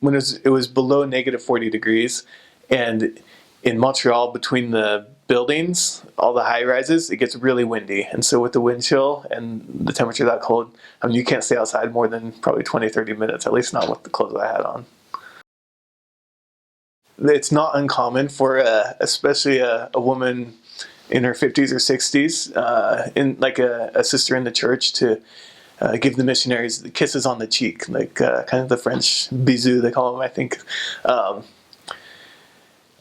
when it was below -40 degrees, and in Montreal, between the buildings, all the high rises, it gets really windy. And so with the wind chill and the temperature that cold, I mean, you can't stay outside more than probably 20, 30 minutes, at least not with the clothes I had on. It's not uncommon for especially a woman in her 50s or 60s, in like a sister in the church, to give the missionaries the kisses on the cheek, like kind of the French bisous, they call them, I think.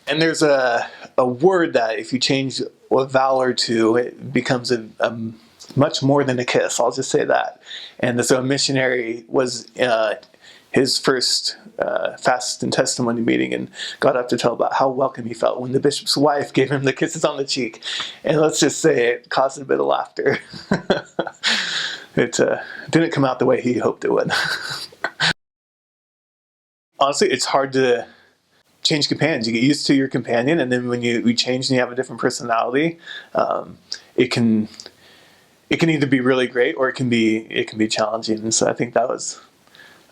And there's a word that if you change a vowel or two, it becomes a much more than a kiss. I'll just say that. And so a missionary was his first fast and testimony meeting, and got up to tell about how welcome he felt when the bishop's wife gave him the kisses on the cheek. And let's just say it caused a bit of laughter. It didn't come out the way he hoped it would. Honestly, it's hard to change companions. You get used to your companion, and then when you change and you have a different personality, it can either be really great, or it can be challenging. And so I think that was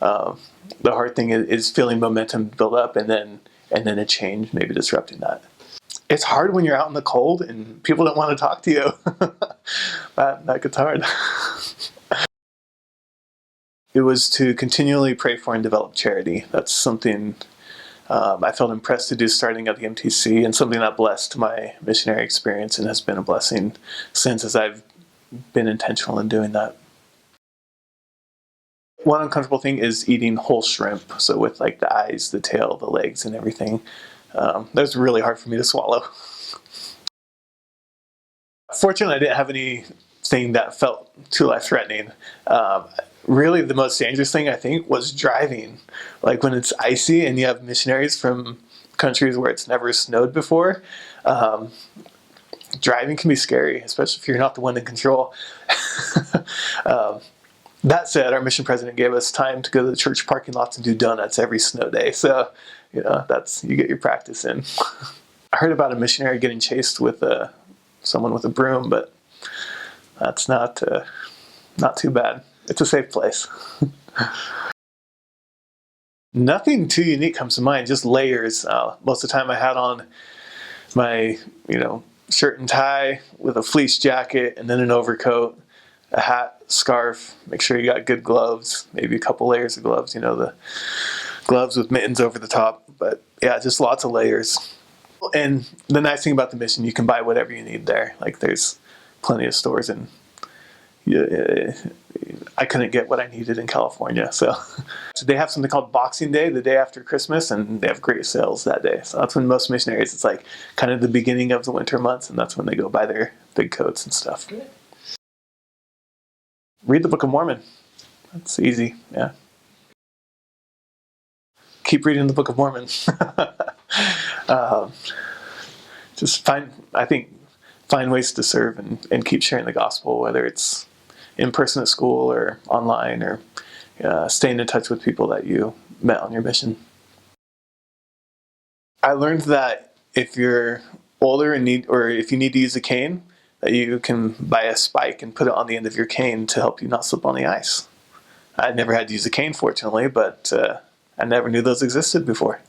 the hard thing, is feeling momentum build up, and then a change, maybe disrupting that. It's hard when you're out in the cold and people don't want to talk to you. that gets hard. It was to continually pray for and develop charity. That's something I felt impressed to do starting at the MTC, and something that blessed my missionary experience and has been a blessing since, as I've been intentional in doing that. One uncomfortable thing is eating whole shrimp, so with like the eyes, the tail, the legs, and everything. That's really hard for me to swallow. Fortunately, I didn't have anything that felt too life-threatening. Really, the most dangerous thing, I think, was driving. Like when it's icy and you have missionaries from countries where it's never snowed before, driving can be scary, especially if you're not the one in control. That said, our mission president gave us time to go to the church parking lots and do donuts every snow day. So, you get your practice in. I heard about a missionary getting chased with someone with a broom, but that's not too bad. It's a safe place. Nothing too unique comes to mind, just layers. Most of the time I had on my, shirt and tie with a fleece jacket, and then an overcoat, a hat, scarf. Make sure you got good gloves, maybe a couple layers of gloves, the gloves with mittens over the top. But yeah, just lots of layers. And the nice thing about the mission, you can buy whatever you need there. Like there's plenty of stores, and I couldn't get what I needed in California. So they have something called Boxing Day, the day after Christmas, and they have great sales that day. So that's when most missionaries, it's like kind of the beginning of the winter months, and that's when they go buy their big coats and stuff. Read the Book of Mormon. That's easy, yeah. Keep reading the Book of Mormon. Just find ways to serve and keep sharing the gospel, whether it's in person at school or online, or staying in touch with people that you met on your mission. I learned that if you're older or if you need to use a cane, that you can buy a spike and put it on the end of your cane to help you not slip on the ice. I never had to use a cane, fortunately, but I never knew those existed before.